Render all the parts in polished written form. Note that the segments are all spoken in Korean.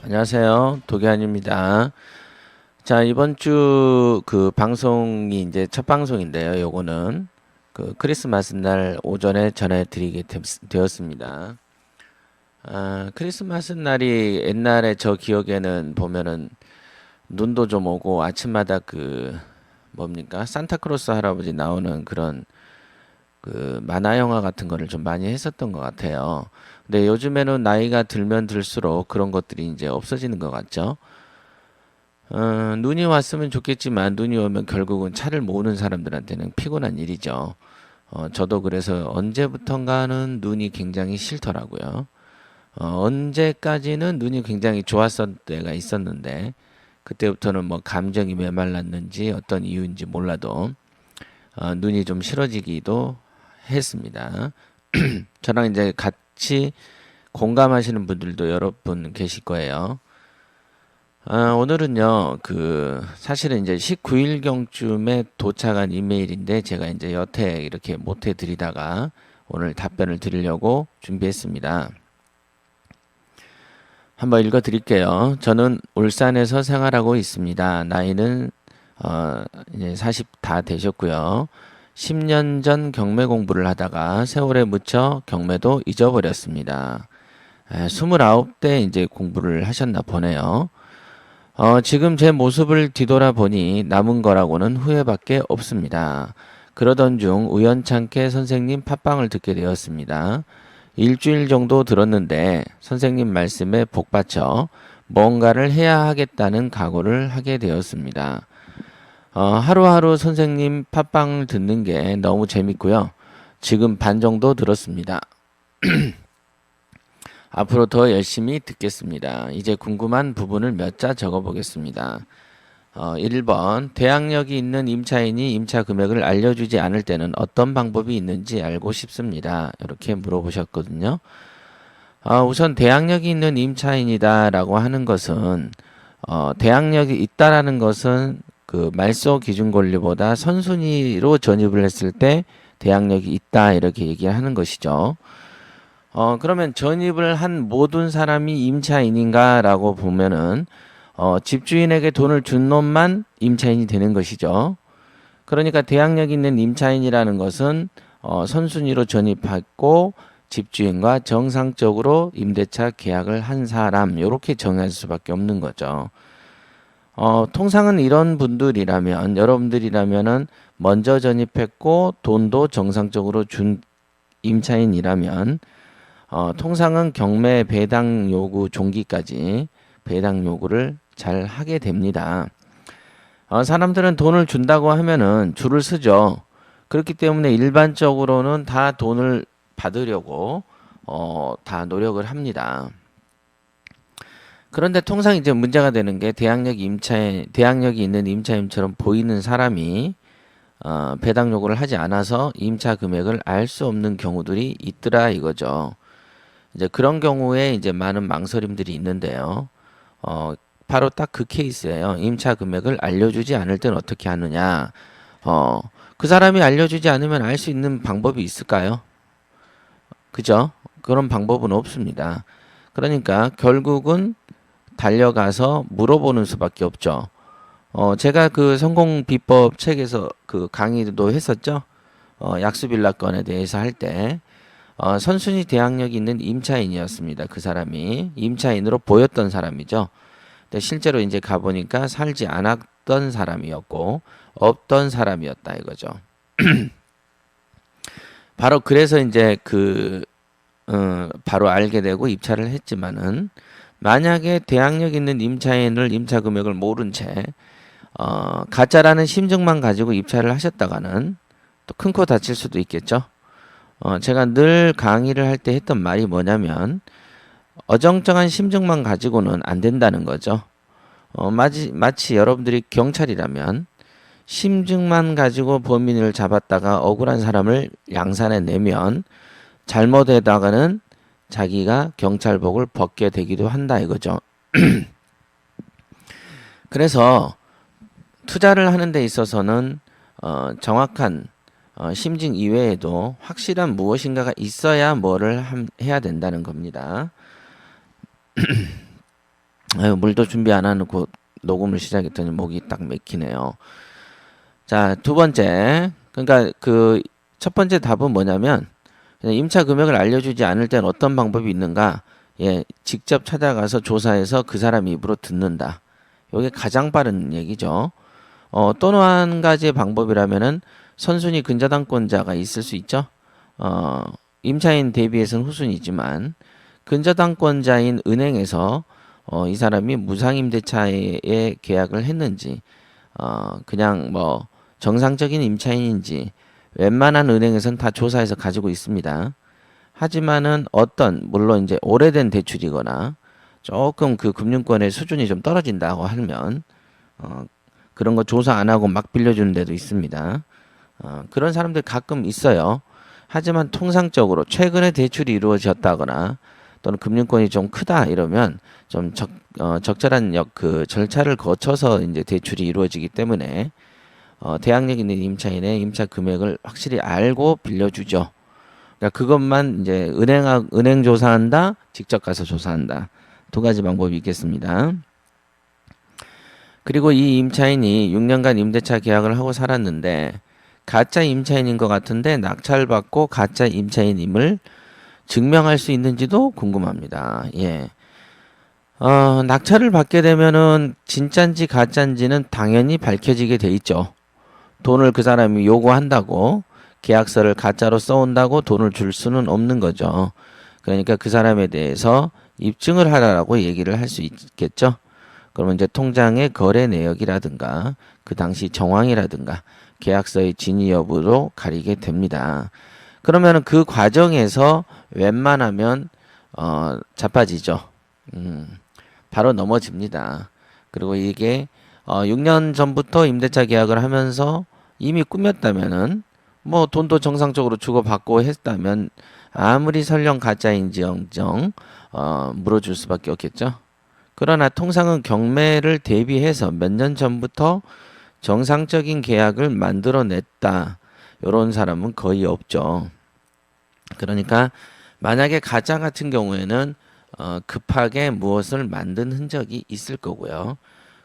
안녕하세요. 도기환입니다. 자, 이번 주 그 방송이 이제 첫 방송인데요. 요거는 그 크리스마스 날 오전에 전해드리게 되었습니다. 크리스마스 날이 옛날에 저 기억에는 보면은 눈도 좀 오고 아침마다 그 뭡니까? 산타크로스 할아버지 나오는 그런 그 만화 영화 같은 거를 좀 많이 했었던 것 같아요. 근데 요즘에는 나이가 들면 들수록 그런 것들이 이제 없어지는 것 같죠. 눈이 왔으면 좋겠지만 눈이 오면 결국은 차를 모으는 사람들한테는 피곤한 일이죠. 저도 그래서 언제부턴가는 눈이 굉장히 싫더라고요. 언제까지는 눈이 굉장히 좋았을 때가 있었는데 그때부터는 뭐 감정이 메말랐는지 어떤 이유인지 몰라도 눈이 좀 싫어지기도 했습니다. 저랑 이제 같이 공감하시는 분들도 여러 분 계실 거예요. 오늘은요, 사실은 이제 19일경쯤에 도착한 이메일인데, 제가 이제 여태 이렇게 못 해드리다가 오늘 답변을 드리려고 준비했습니다. 한번 읽어 드릴게요. 저는 울산에서 생활하고 있습니다. 나이는, 이제 40 다 되셨고요. 10년 전 경매 공부를 하다가 세월에 묻혀 경매도 잊어버렸습니다. 29대 이제 공부를 하셨나 보네요. 지금 제 모습을 뒤돌아보니 남은 거라고는 후회밖에 없습니다. 그러던 중 우연찮게 선생님 팟빵을 듣게 되었습니다. 일주일 정도 들었는데 선생님 말씀에 복받쳐 뭔가를 해야 하겠다는 각오를 하게 되었습니다. 하루하루 선생님 팟빵을 듣는 게 너무 재밌고요. 지금 반 정도 들었습니다. 앞으로 더 열심히 듣겠습니다. 이제 궁금한 부분을 몇 자 적어보겠습니다. 1번 대항력이 있는 임차인이 임차 금액을 알려주지 않을 때는 어떤 방법이 있는지 알고 싶습니다. 이렇게 물어보셨거든요. 우선 대항력이 있는 임차인이다라고 하는 것은 대항력이 있다라는 것은 그 말소 기준 권리보다 선순위로 전입을 했을 때 대항력이 있다 이렇게 얘기하는 것이죠. 그러면 전입을 한 모든 사람이 임차인인가라고 보면은, 집주인에게 돈을 준 놈만 임차인이 되는 것이죠. 그러니까 대항력 있는 임차인이라는 것은, 선순위로 전입했고, 집주인과 정상적으로 임대차 계약을 한 사람, 요렇게 정할 수밖에 없는 거죠. 통상은 이런 분들이라면, 여러분들이라면은, 먼저 전입했고, 돈도 정상적으로 준 임차인이라면, 통상은 경매 배당 요구 종기까지 배당 요구를 잘 하게 됩니다. 사람들은 돈을 준다고 하면은 줄을 서죠. 그렇기 때문에 일반적으로는 다 돈을 받으려고 다 노력을 합니다. 그런데 통상 이제 문제가 되는 게 대항력이 있는 임차인처럼 보이는 사람이 배당 요구를 하지 않아서 임차 금액을 알 수 없는 경우들이 있더라 이거죠. 이제 그런 경우에 이제 많은 망설임들이 있는데요. 바로 딱 그 케이스예요. 임차 금액을 알려주지 않을 땐 어떻게 하느냐. 그 사람이 알려주지 않으면 알 수 있는 방법이 있을까요? 그죠? 그런 방법은 없습니다. 그러니까 결국은 달려가서 물어보는 수밖에 없죠. 제가 그 성공 비법 책에서 그 강의도 했었죠. 약수빌라 건에 대해서 할 때. 선순위 대항력이 있는 임차인이었습니다. 그 사람이 임차인으로 보였던 사람이죠. 근데 실제로 이제 가보니까 살지 않았던 사람이었고 없던 사람이었다 이거죠. 바로 그래서 이제 바로 알게 되고 입찰을 했지만은 만약에 대항력 있는 임차인을 임차 금액을 모른 채 가짜라는 심증만 가지고 입찰을 하셨다가는 또 큰 코 다칠 수도 있겠죠. 제가 늘 강의를 할 때 했던 말이 뭐냐면 어정쩡한 심증만 가지고는 안 된다는 거죠. 마치 여러분들이 경찰이라면 심증만 가지고 범인을 잡았다가 억울한 사람을 양산해 내면 잘못하다가는 자기가 경찰복을 벗게 되기도 한다 이거죠. 그래서 투자를 하는 데 있어서는 정확한 심증 이외에도 확실한 무엇인가가 있어야 뭐를 해야 된다는 겁니다. 아유, 물도 준비 안 해놓고 녹음을 시작했더니 목이 딱 맥히네요. 자, 두 번째. 그러니까 그 첫 번째 답은 뭐냐면 그냥 임차 금액을 알려주지 않을 땐 어떤 방법이 있는가? 예, 직접 찾아가서 조사해서 그 사람 입으로 듣는다. 이게 가장 빠른 얘기죠. 또는 한 가지의 방법이라면은 선순위 근저당권자가 있을 수 있죠. 어, 임차인 대비해서는 후순위지만 근저당권자인 은행에서 이 사람이 무상임대차에 계약을 했는지, 그냥 뭐 정상적인 임차인인지 웬만한 은행에서는 다 조사해서 가지고 있습니다. 하지만은 물론 이제 오래된 대출이거나 조금 그 금융권의 수준이 좀 떨어진다고 하면, 그런 거 조사 안 하고 막 빌려주는 데도 있습니다. 그런 사람들 가끔 있어요. 하지만 통상적으로 최근에 대출이 이루어졌다거나 또는 금융권이 좀 크다 이러면 좀 적절한 그 절차를 거쳐서 이제 대출이 이루어지기 때문에 대항력 있는 임차인의 임차 금액을 확실히 알고 빌려주죠. 그러니까 그것만 이제 은행 조사한다, 직접 가서 조사한다. 두 가지 방법이 있겠습니다. 그리고 이 임차인이 6년간 임대차 계약을 하고 살았는데 가짜 임차인인 것 같은데 낙찰받고 가짜 임차인임을 증명할 수 있는지도 궁금합니다. 예. 낙찰을 받게 되면은 진짠지 가짠지는 당연히 밝혀지게 돼 있죠. 돈을 그 사람이 요구한다고 계약서를 가짜로 써온다고 돈을 줄 수는 없는 거죠. 그러니까 그 사람에 대해서 입증을 하라고 얘기를 할 수 있겠죠. 그러면 이제 통장의 거래 내역이라든가 그 당시 정황이라든가 계약서의 진위 여부로 가리게 됩니다. 그러면은 그 과정에서 웬만하면 자빠지죠. 바로 넘어집니다. 그리고 이게 6년 전부터 임대차 계약을 하면서 이미 꾸몄다면은 뭐 돈도 정상적으로 주고받고 했다면 아무리 설령 가짜인지언정 물어줄 수밖에 없겠죠. 그러나 통상은 경매를 대비해서 몇 년 전부터 정상적인 계약을 만들어냈다. 이런 사람은 거의 없죠. 그러니까 만약에 가짜 같은 경우에는 급하게 무엇을 만든 흔적이 있을 거고요.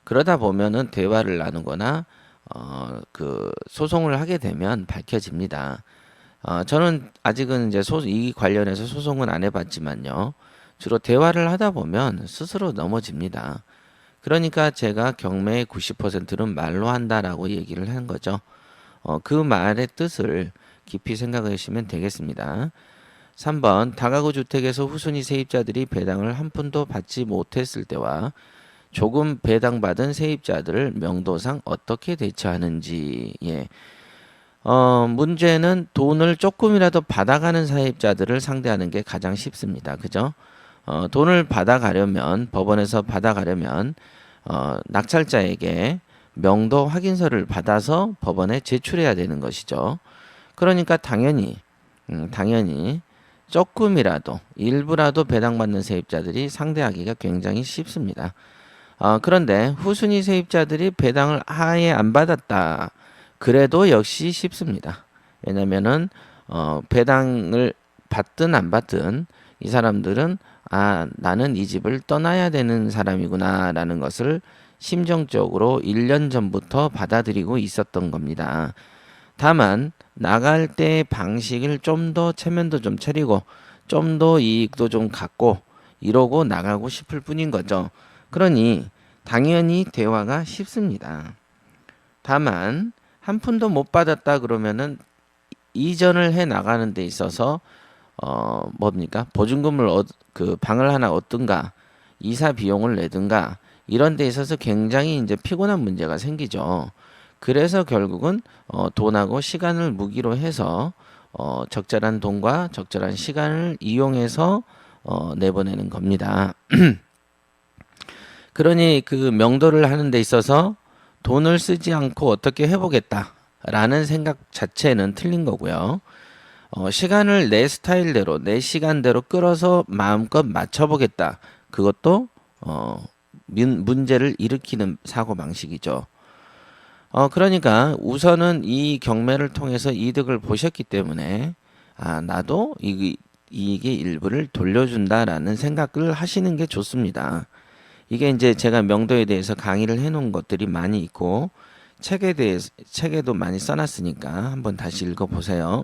그러다 보면은 대화를 나누거나 그 소송을 하게 되면 밝혀집니다. 저는 아직은 이제 이 관련해서 소송은 안 해봤지만요. 주로 대화를 하다 보면 스스로 넘어집니다. 그러니까 제가 경매의 90%는 말로 한다라고 얘기를 한 거죠. 그 말의 뜻을 깊이 생각해 주시면 되겠습니다. 3번 다가구 주택에서 후순위 세입자들이 배당을 한 푼도 받지 못했을 때와 조금 배당받은 세입자들을 명도상 어떻게 대처하는지. 예. 문제는 돈을 조금이라도 받아가는 세입자들을 상대하는 게 가장 쉽습니다. 그죠? 돈을 받아가려면 법원에서 받아가려면 낙찰자에게 명도 확인서를 받아서 법원에 제출해야 되는 것이죠. 그러니까 당연히 조금이라도 일부라도 배당받는 세입자들이 상대하기가 굉장히 쉽습니다. 그런데 후순위 세입자들이 배당을 아예 안 받았다. 그래도 역시 쉽습니다. 왜냐면은 배당을 받든 안 받든 이 사람들은 나는 이 집을 떠나야 되는 사람이구나 라는 것을 심정적으로 1년 전부터 받아들이고 있었던 겁니다. 다만 나갈 때 방식을 좀 더 체면도 좀 차리고 좀 더 이익도 좀 갖고 이러고 나가고 싶을 뿐인 거죠. 그러니 당연히 대화가 쉽습니다. 다만 한 푼도 못 받았다 그러면은 이전을 해 나가는 데 있어서 뭡니까? 보증금을 그 방을 하나 얻든가 이사 비용을 내든가 이런 데 있어서 굉장히 이제 피곤한 문제가 생기죠. 그래서 결국은 돈하고 시간을 무기로 해서 적절한 돈과 적절한 시간을 이용해서 내보내는 겁니다. 그러니 그 명도를 하는 데 있어서 돈을 쓰지 않고 어떻게 해보겠다라는 생각 자체는 틀린 거고요. 시간을 내 스타일대로 내 시간대로 끌어서 마음껏 맞춰보겠다. 그것도 문제를 일으키는 사고방식이죠. 그러니까 우선은 이 경매를 통해서 이득을 보셨기 때문에 나도 이익의 일부를 돌려준다라는 생각을 하시는 게 좋습니다. 이게 이제 제가 명도에 대해서 강의를 해놓은 것들이 많이 있고 책에도 많이 써놨으니까 한번 다시 읽어보세요.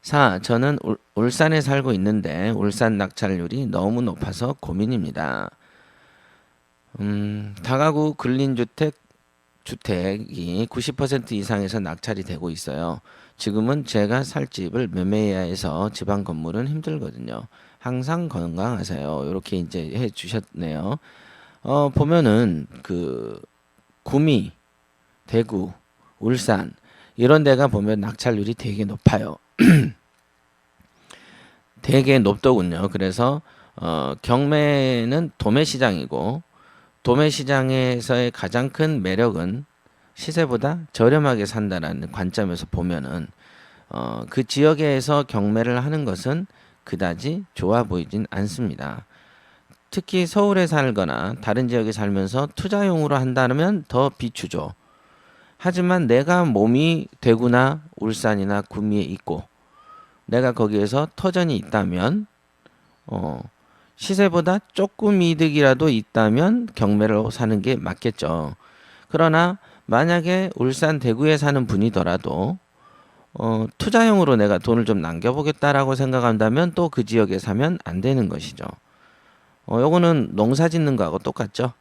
4. 저는 울산에 살고 있는데 울산 낙찰률이 너무 높아서 고민입니다. 다가구 주택이 90% 이상에서 낙찰이 되고 있어요. 지금은 제가 살 집을 매매해야 해서 지방 건물은 힘들거든요. 항상 건강하세요. 이렇게 이제 해 주셨네요. 보면은 그 구미, 대구, 울산 이런 데가 보면 낙찰률이 되게 높아요. 되게 높더군요. 그래서 경매는 도매 시장이고 도매 시장에서의 가장 큰 매력은 시세보다 저렴하게 산다라는 관점에서 보면은 그 지역에서 경매를 하는 것은 그다지 좋아 보이진 않습니다. 특히 서울에 살거나 다른 지역에 살면서 투자용으로 한다면 더 비추죠. 하지만 내가 몸이 대구나 울산이나 구미에 있고 내가 거기에서 터전이 있다면 시세보다 조금 이득이라도 있다면 경매를 사는 게 맞겠죠. 그러나 만약에 울산 대구에 사는 분이더라도 투자용으로 내가 돈을 좀 남겨보겠다라고 생각한다면 또 그 지역에 사면 안 되는 것이죠. 요거는 농사 짓는 거하고 똑같죠.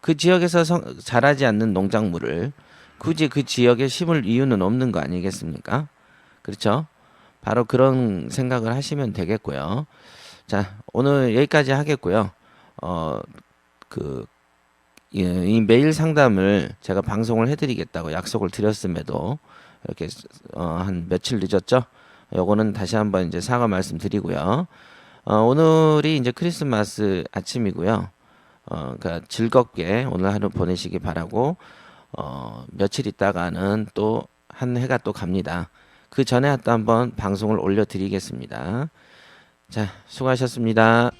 그 지역에서 자라지 않는 농작물을 굳이 그 지역에 심을 이유는 없는 거 아니겠습니까? 그렇죠? 바로 그런 생각을 하시면 되겠고요. 자, 오늘 여기까지 하겠고요. 이 메일 상담을 제가 방송을 해드리겠다고 약속을 드렸음에도 이렇게 한 며칠 늦었죠. 요거는 다시 한번 이제 사과 말씀드리고요. 오늘이 이제 크리스마스 아침이고요. 그러니까 즐겁게 오늘 하루 보내시기 바라고 며칠 있다가는 또 한 해가 또 갑니다. 그 전에 또 한번 방송을 올려드리겠습니다. 자, 수고하셨습니다.